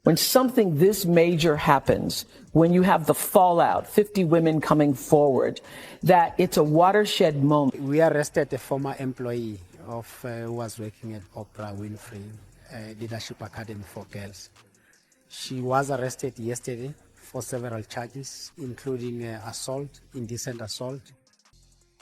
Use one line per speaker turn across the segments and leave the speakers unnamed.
when something this major happens, when you have the fallout, 50 women coming forward, that it's a watershed moment.
We arrested a former employee of who was working at Oprah Winfrey Leadership Academy for Girls. She was arrested yesterday for several charges, including assault, indecent assault,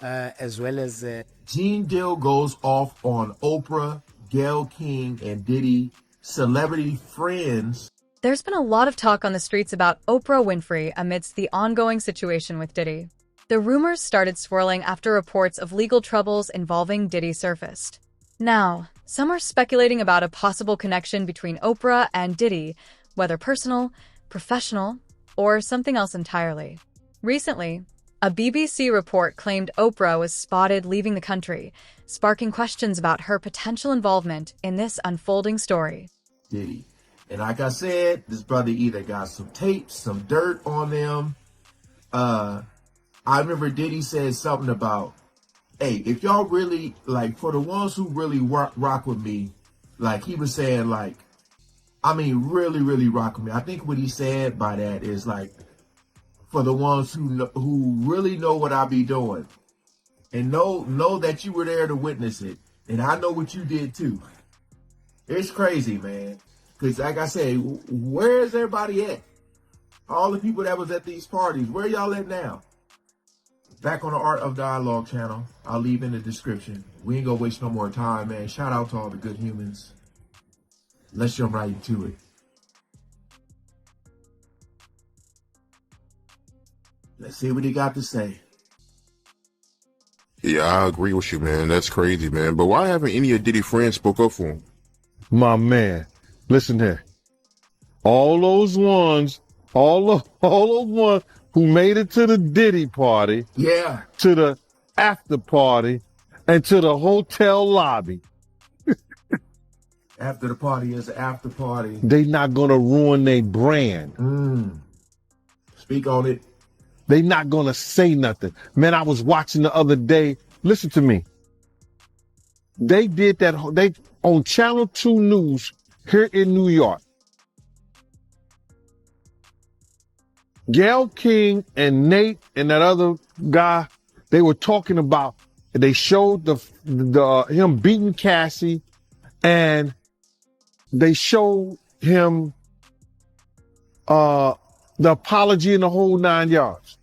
as well as...
Gene Deal goes off on Oprah, Gayle King, and Diddy, celebrity friends.
There's been a lot of talk on the streets about Oprah Winfrey amidst the ongoing situation with Diddy. The rumors started swirling after reports of legal troubles involving Diddy surfaced. Now, some are speculating about a possible connection between Oprah and Diddy, whether personal, professional, or something else entirely. Recently, a BBC report claimed Oprah was spotted leaving the country, sparking questions about her potential involvement in this unfolding story.
Diddy. And like I said, this brother either got some tape, some dirt on them. I remember Diddy said something about, hey, if y'all really, like, for the ones who really rock with me, like, he was saying, like, I mean, really, really rock with me. I think what he said by that is, like, for the ones who really know what I be doing and know that you were there to witness it. And I know what you did, too. It's crazy, man. Because, like I say, where is everybody at? All the people that was at these parties, where y'all at now? Back on the Art of Dialogue channel. I'll leave in the description. We ain't gonna waste no more time, man. Shout out to all the good humans. Let's jump right into it. Let's see what he got to say.
Yeah, I agree with you, man. That's crazy, man. But why haven't any of Diddy's friends spoke up for him?
My man. Listen here, all those ones who made it to the Diddy party,
yeah,
to the after party, and to the hotel lobby.
After the party is the after party.
They not gonna ruin their brand.
Speak on it.
They not gonna say nothing. Man, I was watching the other day. Listen to me. They did that. They on Channel 2 News. Here in New York, Gayle King and Nate and that other guy, they were talking about, they showed him beating Cassie, and they showed him the apology in the whole 9 yards.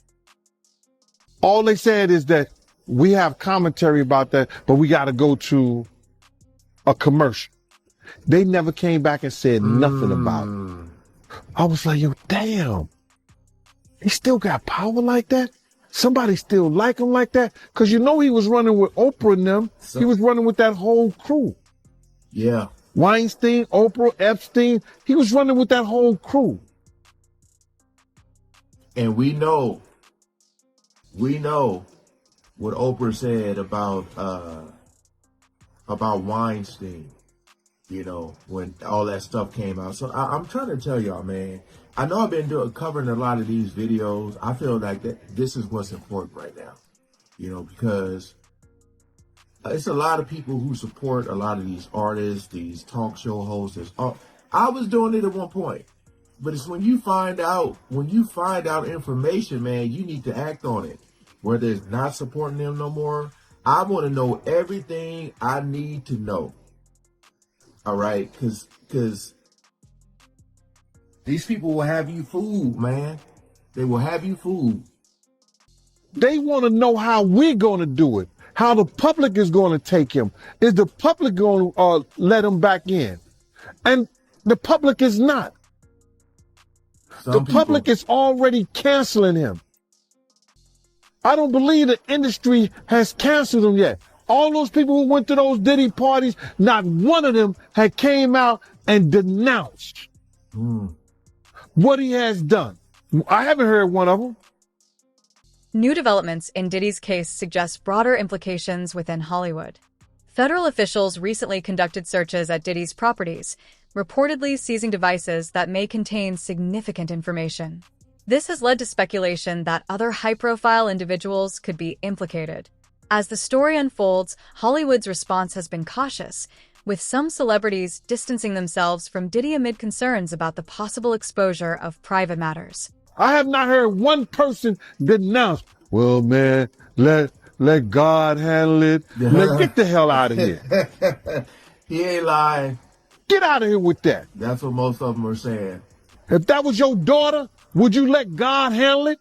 All they said is that we have commentary about that, but we got to go to a commercial. They never came back and said nothing about it. I was like, yo, damn. He still got power like that? Somebody still like him like that? Because you know he was running with Oprah and them. He was running with that whole crew.
Yeah.
Weinstein, Oprah, Epstein. He was running with that whole crew.
And we know what Oprah said about Weinstein. You know, when all that stuff came out. So I'm trying to tell y'all, man, I know I've been covering a lot of these videos. I feel like that this is what's important right now, you know, because it's a lot of people who support a lot of these artists, these talk show hosts. I was doing it at one point, but it's when you find out information, man, you need to act on it. Whether it's not supporting them no more, I want to know everything I need to know. All right, because these people will have you fooled, man. They will have you fooled.
They want to know how we're going to do it, how the public is going to take him. Is the public going to let him back in? And the public is not. The public is already canceling him. I don't believe the industry has canceled him yet. All those people who went to those Diddy parties, not one of them had came out and denounced what he has done. I haven't heard one of them.
New developments in Diddy's case suggest broader implications within Hollywood. Federal officials recently conducted searches at Diddy's properties, reportedly seizing devices that may contain significant information. This has led to speculation that other high-profile individuals could be implicated. As the story unfolds, Hollywood's response has been cautious, with some celebrities distancing themselves from Diddy amid concerns about the possible exposure of private matters.
I have not heard one person denounce, well, man, let God handle it. Get the hell out of here.
He ain't lying.
Get out of here with that.
That's what most of them are saying.
If that was your daughter, would you let God handle it?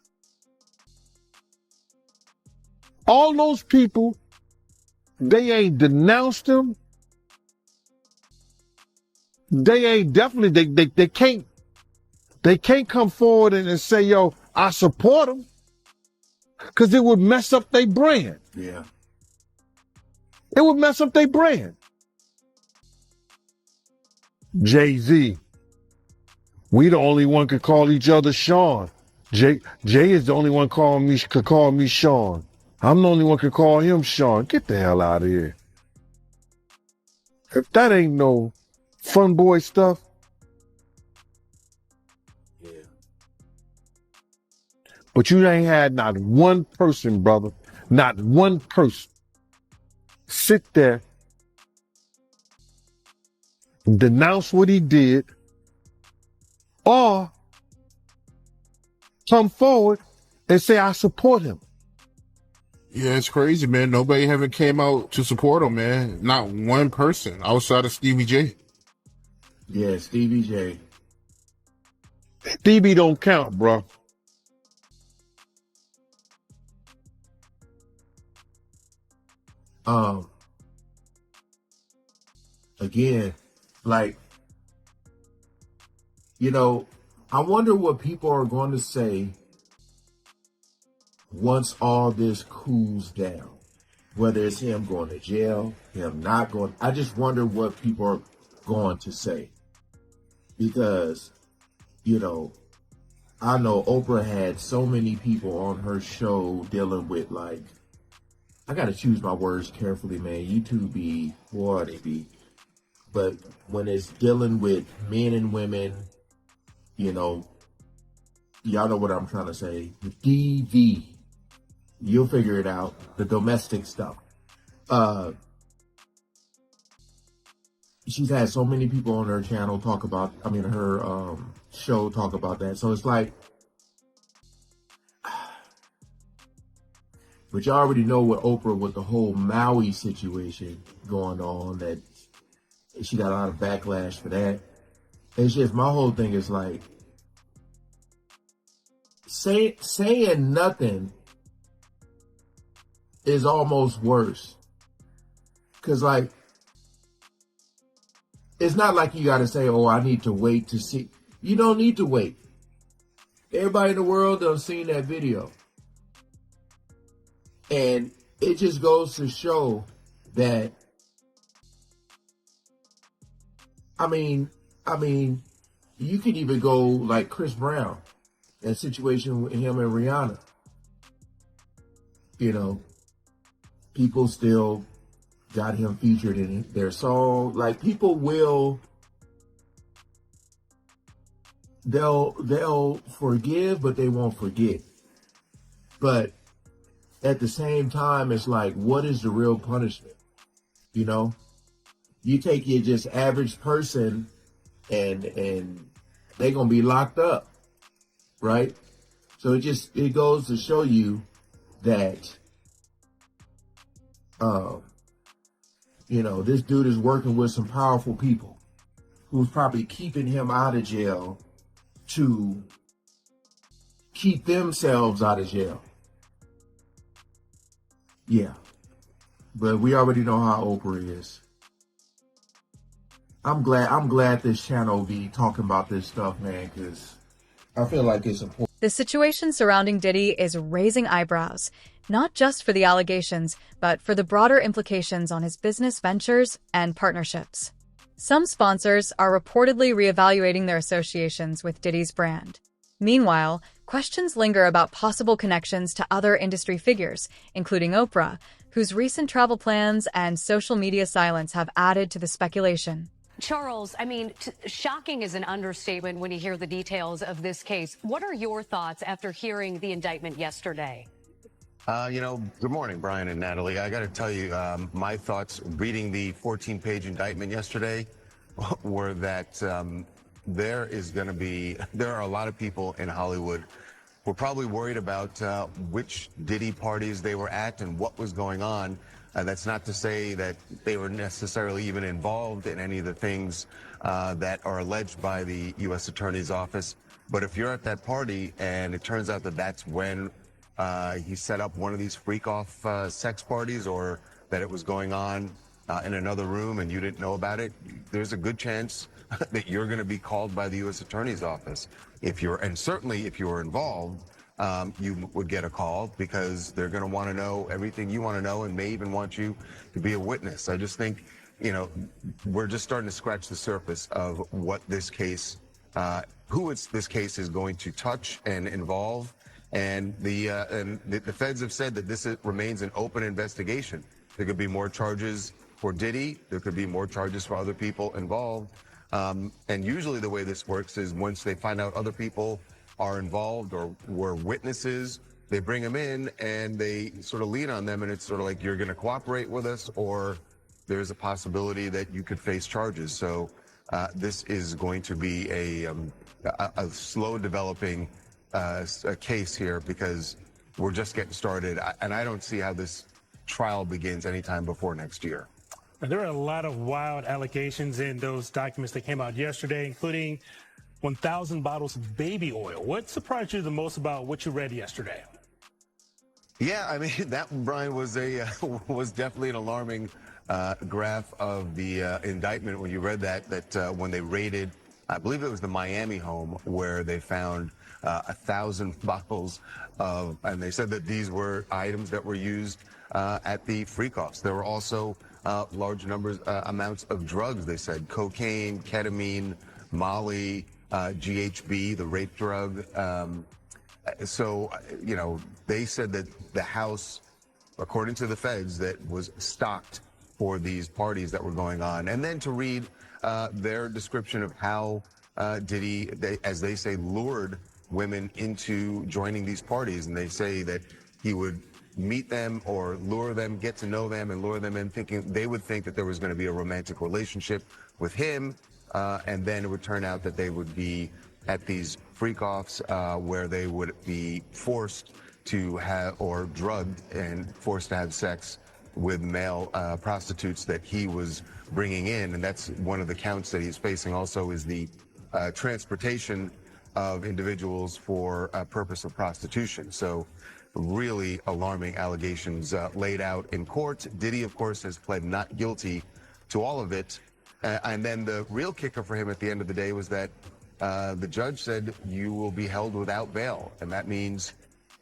All those people, they ain't denounced him. They ain't definitely, they can't come forward and say, yo, I support him. Cause it would mess up their brand.
Yeah.
It would mess up their brand. Jay-Z. We the only one could call each other Sean. Jay is the only one could call me Sean. I'm the only one could call him Sean. Get the hell out of here. If that ain't no fun boy stuff.
Yeah.
But you ain't had not one person, brother, not one person sit there and denounce what he did or come forward and say, I support him.
Yeah, it's crazy, man. Nobody haven't came out to support him, man. Not one person outside of Stevie J.
Yeah, Stevie J.
Stevie don't count, bro.
Again, like, you know, I wonder what people are going to say once all this cools down. Whether it's him going to jail, him not going. I just wonder what people are going to say. Because, you know, I know Oprah had so many people on her show dealing with, like, I got to choose my words carefully, man. YouTube be, boy, they be. But when it's dealing with men and women, you know, y'all know what I'm trying to say. The DV, you'll figure it out. The domestic stuff. She's had so many people on her channel talk about, her show talk about that. So it's like, but you already know with Oprah, with the whole Maui situation going on, that she got a lot of backlash for that. It's just, my whole thing is like, saying nothing is almost worse. Cause like, it's not like you gotta say, oh, I need to wait to see. You don't need to wait. Everybody in the world done seen that video. And it just goes to show that, I mean, you could even go like Chris Brown, that situation with him and Rihanna. You know, people still got him featured in their song. Like, people they'll forgive, but they won't forget. But at the same time, it's like, what is the real punishment? You know? You take your just average person and they're gonna be locked up, right? So it goes to show you that you know, this dude is working with some powerful people who's probably keeping him out of jail to keep themselves out of jail. Yeah. But we already know how Oprah is. I'm glad this channel be talking about this stuff, man, because I feel like it's important.
The situation surrounding Diddy is raising eyebrows, not just for the allegations, but for the broader implications on his business ventures and partnerships. Some sponsors are reportedly reevaluating their associations with Diddy's brand. Meanwhile, questions linger about possible connections to other industry figures, including Oprah, whose recent travel plans and social media silence have added to the speculation.
Charles, I mean, shocking is an understatement when you hear the details of this case. What are your thoughts after hearing the indictment yesterday?
Good morning, Brian and Natalie. I got to tell you, my thoughts reading the 14-page indictment yesterday were that there are a lot of people in Hollywood who are probably worried about which Diddy parties they were at and what was going on. That's not to say that they were necessarily even involved in any of the things that are alleged by the U.S. Attorney's Office. But if you're at that party and it turns out that that's when he set up one of these freak-off sex parties, or that it was going on in another room and you didn't know about it, there's a good chance that you're going to be called by the U.S. Attorney's Office. And certainly if you were involved, you would get a call because they're going to want to know everything you want to know and may even want you to be a witness. I just think, we're just starting to scratch the surface of what this case, this case is going to touch and involve. And the feds have said that this remains an open investigation. There could be more charges for Diddy. There could be more charges for other people involved. And usually the way this works is once they find out other people are involved or were witnesses, they bring them in and they sort of lean on them, and it's sort of like, you're going to cooperate with us, or there's a possibility that you could face charges. So this is going to be a slow developing a case here, because we're just getting started, and I don't see how this trial begins anytime before next year.
There are a lot of wild allegations in those documents that came out yesterday, including 1,000 bottles of baby oil. What surprised you the most about what you read yesterday?
Yeah, I mean, that, Brian, was definitely an alarming graph of the indictment when you read that when they raided, I believe it was the Miami home, where they found 1,000 bottles of, and they said that these were items that were used at the freak-offs. There were also large amounts of drugs, they said, cocaine, ketamine, Molly, GHB, the rape drug. So, they said that the house, according to the feds, that was stocked for these parties that were going on. And then to read their description of how Diddy, as they say, lured women into joining these parties. And they say that he would meet them or lure them, get to know them, and lure them in, thinking they would think that there was going to be a romantic relationship with him. And then it would turn out that they would be at these freak-offs where they would be forced to have, or drugged and forced to have sex with male prostitutes that he was bringing in. And that's one of the counts that he's facing also, is the transportation of individuals for a purpose of prostitution. So really alarming allegations laid out in court. Diddy, of course, has pled not guilty to all of it. And then the real kicker for him at the end of the day was that the judge said, you will be held without bail. And that means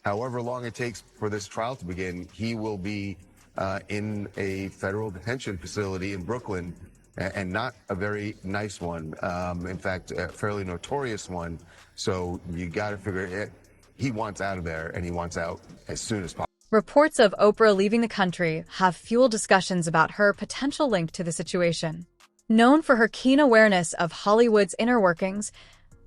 however long it takes for this trial to begin, he will be in a federal detention facility in Brooklyn, and not a very nice one. In fact, a fairly notorious one. So you got to figure it. He wants out of there, and he wants out as soon as possible.
Reports of Oprah leaving the country have fueled discussions about her potential link to the situation. Known for her keen awareness of Hollywood's inner workings,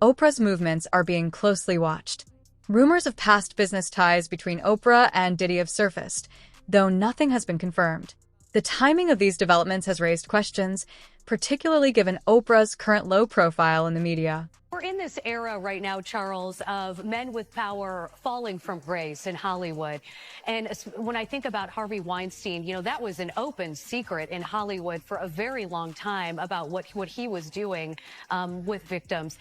Oprah's movements are being closely watched. Rumors of past business ties between Oprah and Diddy have surfaced, though nothing has been confirmed. The timing of these developments has raised questions, particularly given Oprah's current low profile in the media.
We're in this era right now, Charles, of men with power falling from grace in Hollywood. And when I think about Harvey Weinstein, that was an open secret in Hollywood for a very long time about what he was doing with victims.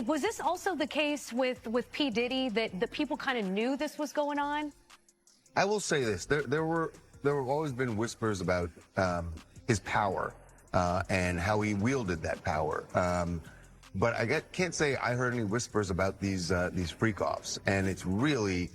Was this also the case with P. Diddy, that the people kind of knew this was going on?
I will say this. There have always been whispers about his power and how he wielded that power. But I can't say I heard any whispers about these freak-offs, and it's really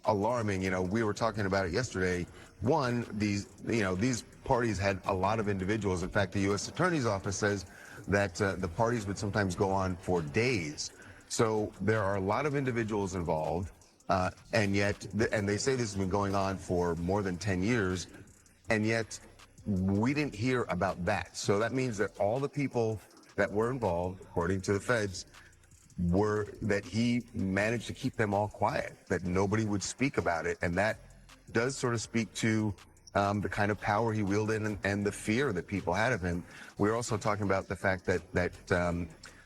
alarming. We were talking about it yesterday. One, these parties had a lot of individuals. In fact, the U.S. Attorney's Office says that the parties would sometimes go on for days. So there are a lot of individuals involved, and they say this has been going on for more than 10 years, and yet we didn't hear about that. So that means that all the people that were involved, according to the feds, were that he managed to keep them all quiet, that nobody would speak about it. And that does sort of speak to the kind of power he wielded and the fear that people had of him. We're also talking about the fact that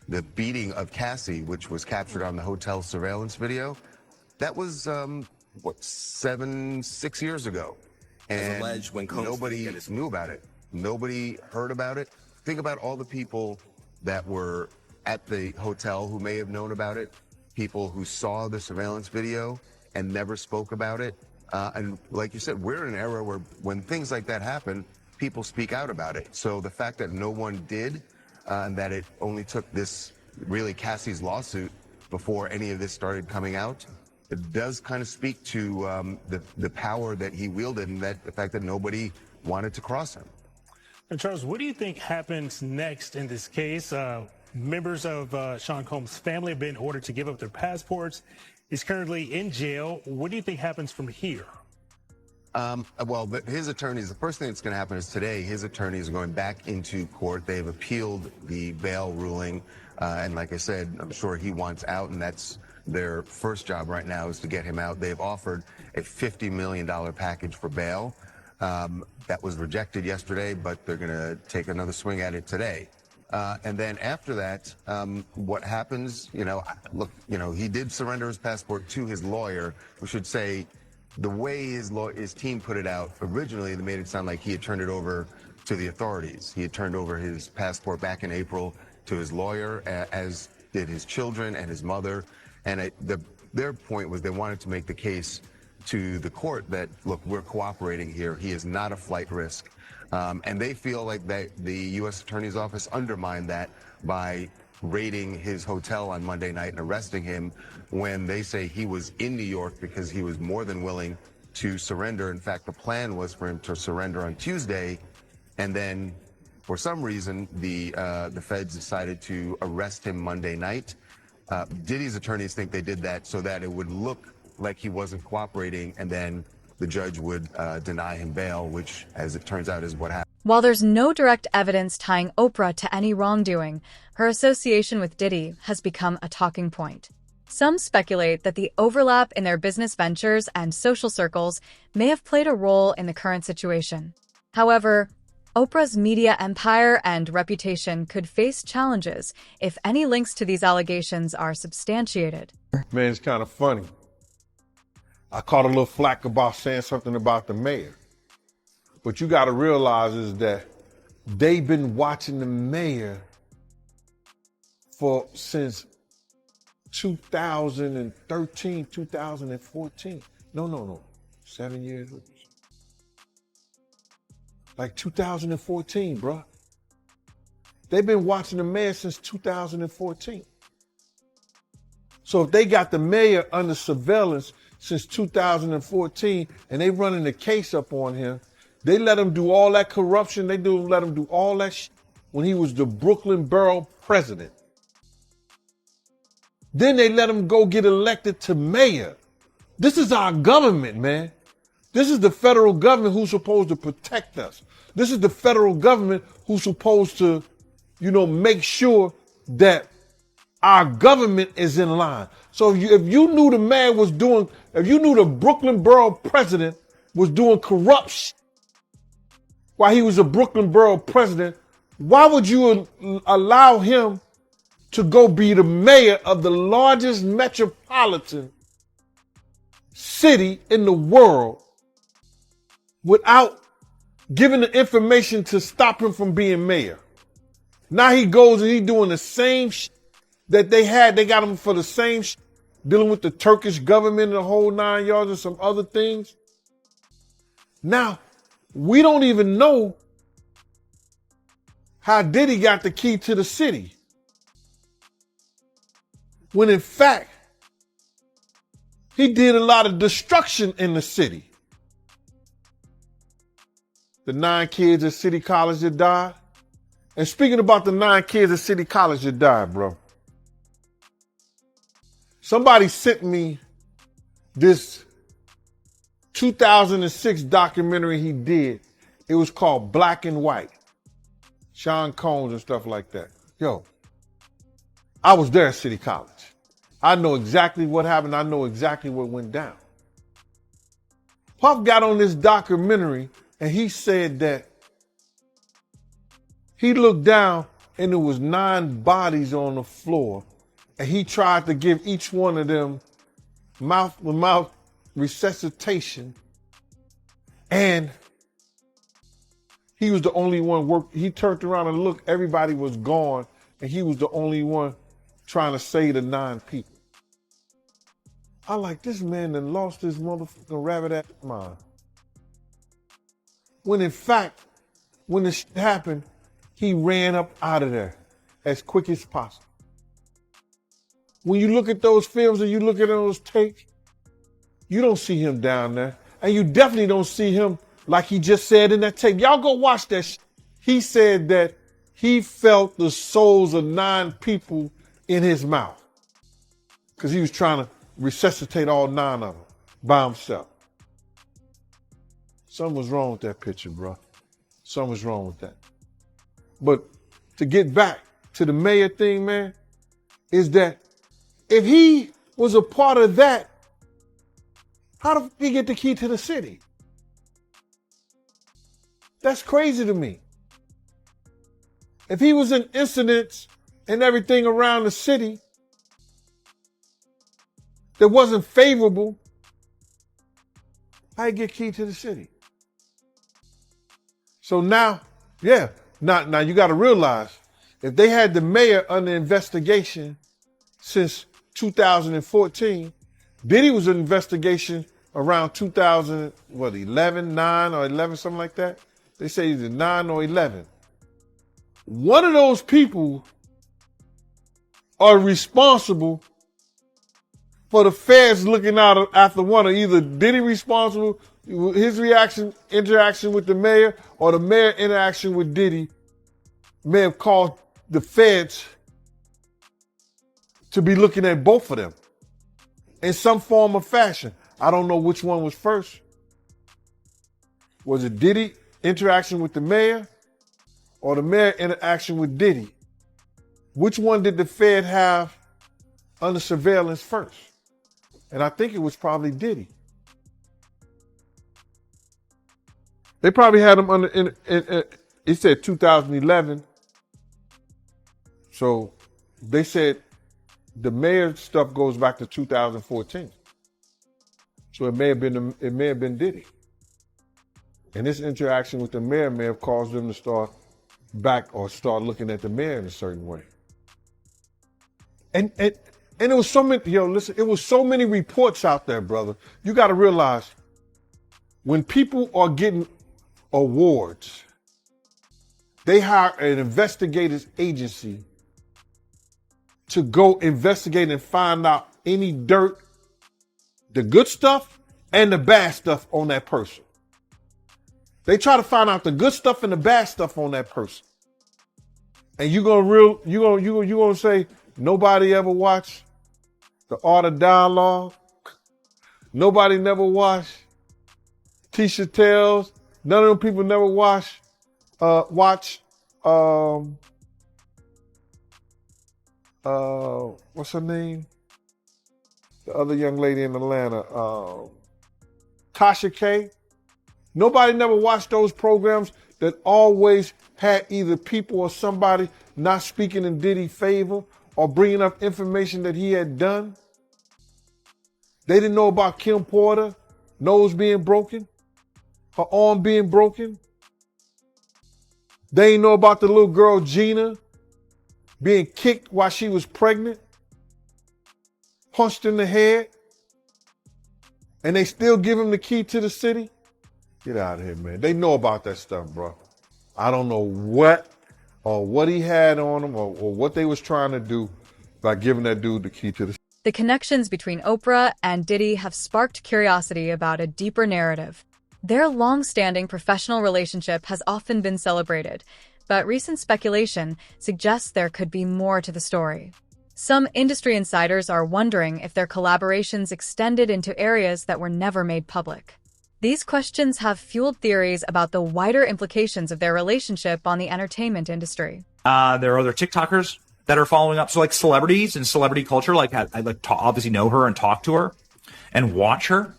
the beating of Cassie, which was captured on the hotel surveillance video, that was, 6 years ago. And
alleged when Combs
nobody knew about it. Nobody heard about it. Think about all the people that were at the hotel who may have known about it, people who saw the surveillance video and never spoke about it. And like you said, we're in an era where when things like that happen, people speak out about it. So the fact that no one did, and that it only took this, really Cassie's lawsuit before any of this started coming out, it does kind of speak to the power that he wielded, and that the fact that nobody wanted to cross him.
And Charles, what do you think happens next in this case? Members of Sean Combs' family have been ordered to give up their passports. He's currently in jail. What do you think happens from here?
Well, his attorneys, the first thing that's going to happen is today, his attorneys are going back into court. They've appealed the bail ruling. And like I said, I'm sure he wants out, and that's their first job right now is to get him out. They've offered a $50 million package for bail. That was rejected yesterday, but they're going to take another swing at it today. And then after that, what happens, look, he did surrender his passport to his lawyer. We should say the way his team put it out originally, they made it sound like he had turned it over to the authorities. He had turned over his passport back in April to his lawyer, as did his children and his mother. And their point was they wanted to make the case to the court that, look, we're cooperating here. He is not a flight risk. And they feel like that the U.S. Attorney's Office undermined that by raiding his hotel on Monday night and arresting him when they say he was in New York because he was more than willing to surrender. In fact, the plan was for him to surrender on Tuesday, and then for some reason the feds decided to arrest him Monday night. Diddy's attorneys think they did that so that it would look like he wasn't cooperating, and then the judge would deny him bail, which, as it turns out, is what happened.
While there's no direct evidence tying Oprah to any wrongdoing, her association with Diddy has become a talking point. Some speculate that the overlap in their business ventures and social circles may have played a role in the current situation. However, Oprah's media empire and reputation could face challenges if any links to these allegations are substantiated.
Man, it's kind of funny. I caught a little flack about saying something about the mayor. But you got to realize is that they've been watching the mayor since 2013, 2014. No. 7 years. Like 2014, bro. They've been watching the mayor since 2014. So if they got the mayor under surveillance since 2014 and they running the case up on him, they let him do all that corruption, let him do all that shit when he was the Brooklyn borough president. Then they let him go get elected to mayor. This is our government, man. This is the federal government who's supposed to protect us. This is the federal government who's supposed to, make sure that our government is in line. So if you knew the man was doing, if you knew the Brooklyn borough president was doing corruption while he was a Brooklyn borough president, why would you allow him to go be the mayor of the largest metropolitan city in the world without giving the information to stop him from being mayor? Now he goes and he's doing the same that they got him for the same dealing with the Turkish government and the whole 9 yards and some other things. Now, we don't even know how Diddy got the key to the city. When in fact, he did a lot of destruction in the city. The 9 kids at City College that died. And speaking about the 9 kids at City College that died, bro. Somebody sent me this 2006 documentary he did. It was called Black and White. Sean Combs and stuff like that. Yo, I was there at City College. I know exactly what happened. I know exactly what went down. Puff got on this documentary and he said that he looked down and there was 9 bodies on the floor, and he tried to give each one of them mouth-to-mouth resuscitation, and he was the only one he turned around and looked, everybody was gone, and he was the only one trying to save the 9 people. I like, this man done lost his motherfucking rabbit ass mind. When in fact, when this happened, he ran up out of there as quick as possible. When you look at those films and you look at those tapes, you don't see him down there. And you definitely don't see him like he just said in that tape. Y'all go watch that shit. He said that he felt the souls of 9 people in his mouth because he was trying to resuscitate all 9 of them by himself. Something was wrong with that picture, bro. Something was wrong with that. But to get back to the mayor thing, man, is that if he was a part of that, how did he get the key to the city? That's crazy to me. If he was in incidents and everything around the city that wasn't favorable, how you get key to the city? So now, yeah, now you got to realize, if they had the mayor under investigation since 2014, Diddy was in investigation around 2011, 9 or 11, something like that. They say either 9 or 11. One of those people are responsible for the feds looking out after one, or either Diddy responsible, his interaction with the mayor, or the mayor interaction with Diddy may have caused the feds to be looking at both of them in some form or fashion. I don't know which one was first. Was it Diddy interaction with the mayor or the mayor interaction with Diddy? Which one did the Fed have under surveillance first? And I think it was probably Diddy. They probably had him under, it said 2011. So they said the mayor stuff goes back to 2014. So it may have been Diddy. And this interaction with the mayor may have caused them to start looking at the mayor in a certain way. And it was so many, it was so many reports out there, brother. You got to realize, when people are getting awards, they hire an investigators agency to go investigate and find out any dirt, the good stuff and the bad stuff on that person. They try to find out the good stuff and the bad stuff on that person. And you gonna say nobody ever watched The Art of Dialogue? Nobody never watched Tisha Tells? None of them people never watch what's her name? The other young lady in Atlanta, Tasha K. Nobody never watched those programs that always had either people or somebody not speaking in Diddy's favor or bringing up information that he had done. They didn't know about Kim Porter, nose being broken, her arm being broken. They didn't know about the little girl Gina being kicked while she was pregnant, punched in the head, and they still give him the key to the city. Get out of here, man. They know about that stuff, bro. I don't know what he had on him or what they was trying to do by giving that dude the key to the city.
The connections between Oprah and Diddy have sparked curiosity about a deeper narrative. Their long-standing professional relationship has often been celebrated, but recent speculation suggests there could be more to the story. Some industry insiders are wondering if their collaborations extended into areas that were never made public. These questions have fueled theories about the wider implications of their relationship on the entertainment industry.
There are other TikTokers that are following up. So like celebrities and celebrity culture, like I obviously know her and talk to her and watch her.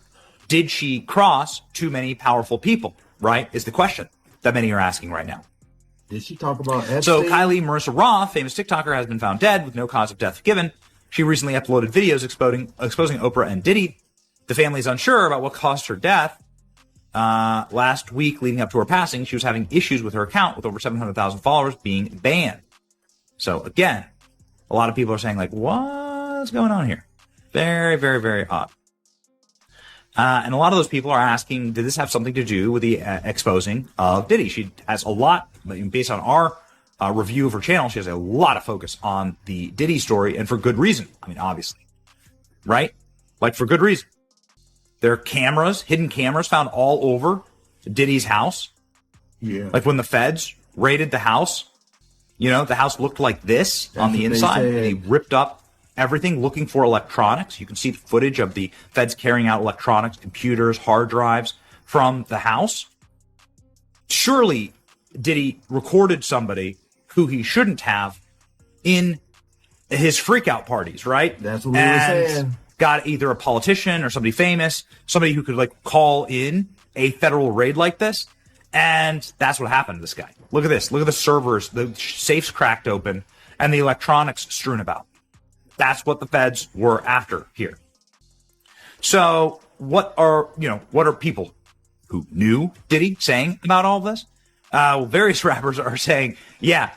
Did she cross too many powerful people? Right, is the question that many are asking right now.
Did she talk about Epstein?
So Kylie Marissa Roth, famous TikToker, has been found dead with no cause of death given. She recently uploaded videos exposing Oprah and Diddy. The family is unsure about what caused her death. Last week, leading up to her passing, she was having issues with her account with over 700,000 followers being banned. So again, a lot of people are saying like, what's going on here? Very, very, very odd. And a lot of those people are asking, did this have something to do with the exposing of Diddy? She has a lot, based on our review of her channel, she has a lot of focus on the Diddy story, and for good reason. I mean, obviously, right? Like for good reason. There are cameras, hidden cameras found all over Diddy's house.
Yeah.
Like when the feds raided the house, you know, the house looked like this on the inside. They ripped up everything looking for electronics. You can see the footage of the feds carrying out electronics, computers, hard drives from the house. Surely Diddy recorded somebody who he shouldn't have in his freakout parties, right?
That's what we were saying.
Got either a politician or somebody famous, somebody who could like call in a federal raid like this. And that's what happened to this guy. Look at this. Look at the servers, the safes cracked open, and the electronics strewn about. That's what the feds were after here. So what are people who knew Diddy saying about all of this? Various rappers are saying, yeah,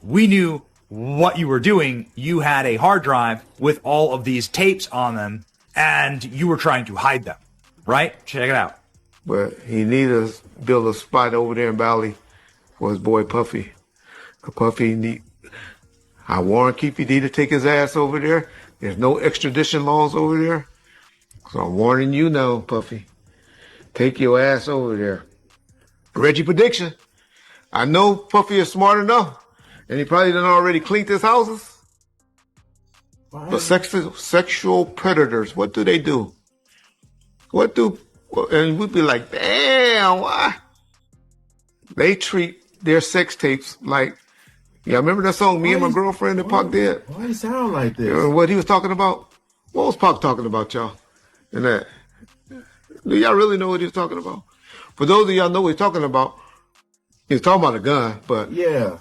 we knew what you were doing. You had a hard drive with all of these tapes on them, and you were trying to hide them, right? Check it out.
But he needed to build a spot over there in Bali for his boy Puffy. I warn Keefe, he need to take his ass over there. There's no extradition laws over there. So I'm warning you now, Puffy. Take your ass over there. Reggie prediction. I know Puffy is smart enough, and he probably done already cleaned his houses. But sexual predators, what do they do? And we'd be like, damn, why? They treat their sex tapes like, yeah, remember that song, Me and My Girlfriend, that Pac did?
Why it sound like this?
You know what he was talking about? What was Pac talking about, y'all? And that. Do y'all really know what he was talking about? For those of y'all know what he's talking about, he's talking about a gun, but
yeah,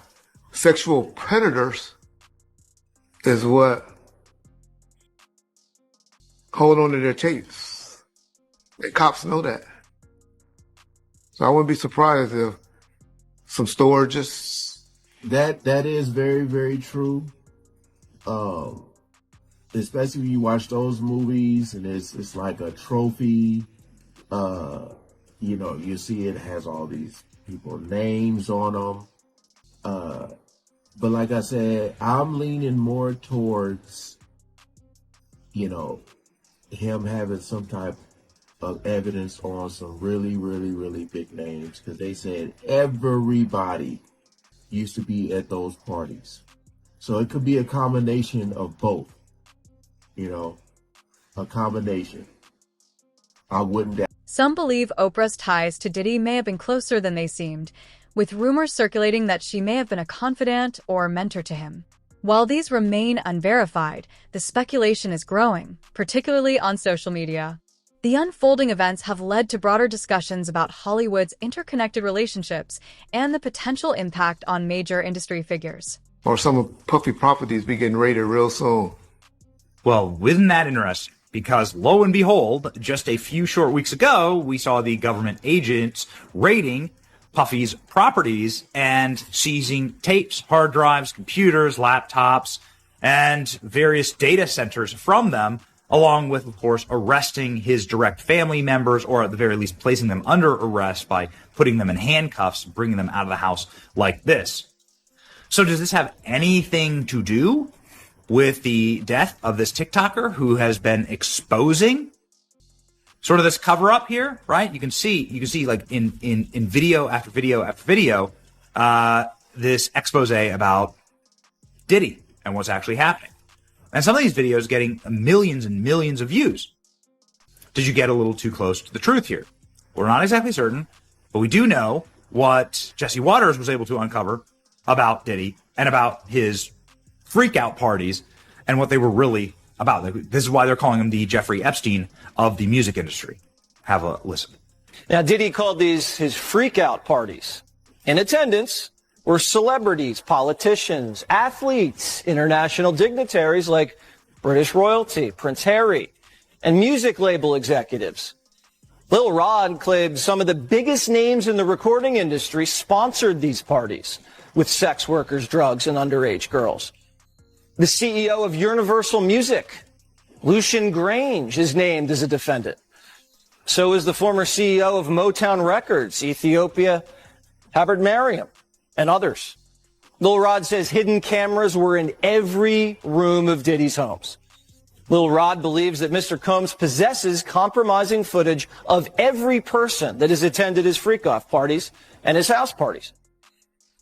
sexual predators is what hold on to their tapes. The cops know that. So I wouldn't be surprised if some storages.
That is very, very true. Especially when you watch those movies and it's like a trophy. You see it has all these people names on them. But like I said, I'm leaning more towards, him having some type of evidence on some really, really, really big names, because they said everybody used to be at those parties. So it could be a combination of both, a combination. I wouldn't doubt.
Some believe Oprah's ties to Diddy may have been closer than they seemed, with rumors circulating that she may have been a confidant or mentor to him. While these remain unverified, the speculation is growing, particularly on social media. The unfolding events have led to broader discussions about Hollywood's interconnected relationships and the potential impact on major industry figures.
Or some of Puffy properties be getting raided real soon.
Well, isn't that interesting? Because lo and behold, just a few short weeks ago, we saw the government agents raiding Puffy's properties and seizing tapes, hard drives, computers, laptops, and various data centers from them, along with, of course, arresting his direct family members, or at the very least placing them under arrest by putting them in handcuffs, bringing them out of the house like this. So does this have anything to do with the death of this TikToker who has been exposing sort of this cover up here, right? You can see like in video after video after video, this expose about Diddy and what's actually happening. And some of these videos getting millions and millions of views. Did you get a little too close to the truth here? We're not exactly certain, but we do know what Jesse Waters was able to uncover about Diddy and about his freakout parties and what they were really about. This is why they're calling him the Jeffrey Epstein of the music industry. Have a listen.
Now, Diddy called these his freakout parties. In attendance were celebrities, politicians, athletes, international dignitaries like British royalty, Prince Harry, and music label executives. Lil Rod claimed some of the biggest names in the recording industry sponsored these parties with sex workers, drugs, and underage girls. The CEO of Universal Music, Lucian Grange, is named as a defendant. So is the former CEO of Motown Records, Ethiopia Habert Mariam, and others. Lil Rod says hidden cameras were in every room of Diddy's homes. Lil Rod believes that Mr. Combs possesses compromising footage of every person that has attended his freak-off parties and his house parties.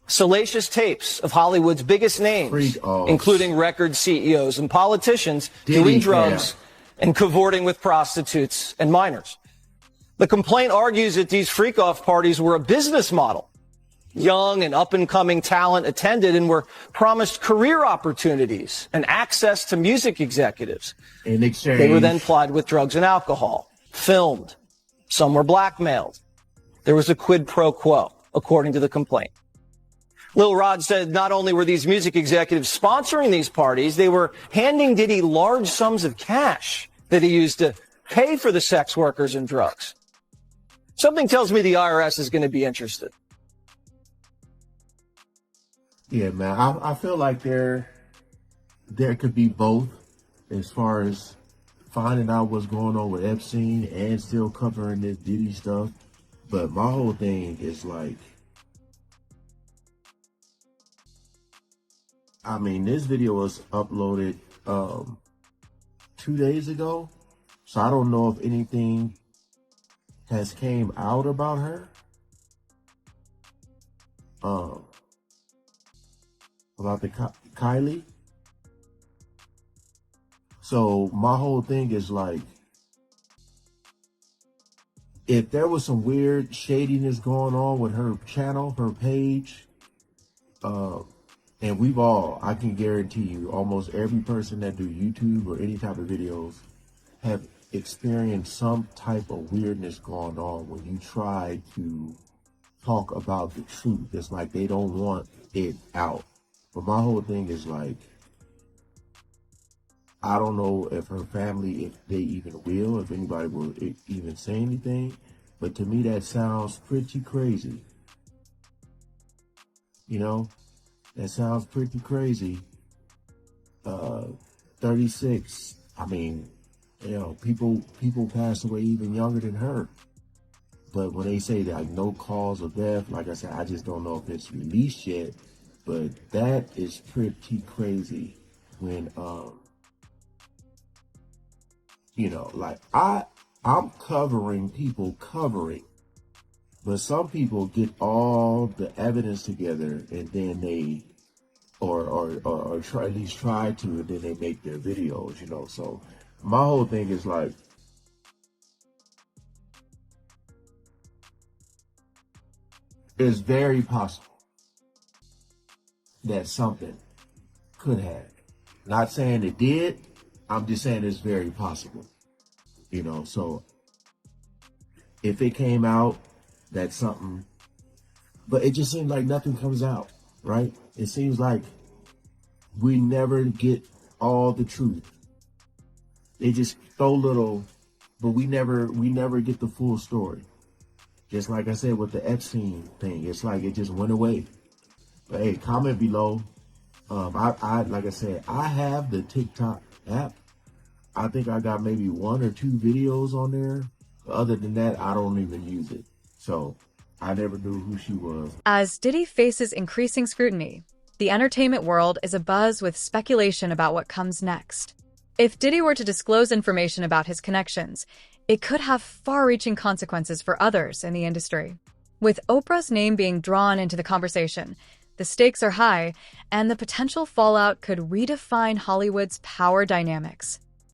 Salacious tapes of Hollywood's biggest names, including record CEOs and politicians, doing drugs and cavorting with prostitutes and minors. The complaint argues that these freak-off parties were a business model. Young and up-and-coming talent attended and were promised career opportunities and access to music executives.
In exchange,
they were then plied with drugs and alcohol, filmed. Some were blackmailed. There was a quid pro quo, according to the complaint. Lil Rod said not only were these music executives sponsoring these parties, they were handing Diddy large sums of cash that he used to pay for the sex workers and drugs. Something tells me the IRS is going to be interested.
Yeah, man, I feel like there could be both as far as finding out what's going on with Epstein and still covering this Diddy stuff. But my whole thing is like, I mean, this video was uploaded 2 days ago, so I don't know if anything has came out about her. About the Kylie. So my whole thing is like, if there was some weird shadiness going on with her channel, her page, and I can guarantee you, almost every person that do YouTube or any type of videos have experienced some type of weirdness going on when you try to talk about the truth. It's like they don't want it out. But my whole thing is like, I don't know if her family, if they even will, if anybody will even say anything. But to me, that sounds pretty crazy. You know, that sounds pretty crazy. 36. I mean, you know, people pass away even younger than her. But when they say like no cause of death, like I said, I just don't know if it's released yet. But that is pretty crazy when, you know, like I'm covering people covering, but some people get all the evidence together and then they, or try, at least try to, and then they make their videos, you know. So my whole thing is like, it's very possible that something could have. Not saying it did, I'm just saying it's very possible. You know, so if it came out, that's something, but it just seems like nothing comes out, right? It seems like we never get all the truth. They just throw little, but we never get the full story. Just like I said with the Epstein thing, it's like it just went away. But hey, comment below. I like I said, I have the TikTok app. I think I got maybe 1 or 2 videos on there. Other than that, I don't even use it. So I never knew who she was.
As Diddy faces increasing scrutiny, the entertainment world is abuzz with speculation about what comes next. If Diddy were to disclose information about his connections, it could have far-reaching consequences for others in the industry. With Oprah's name being drawn into the conversation, the stakes are high, and the potential fallout could redefine Hollywood's power dynamics.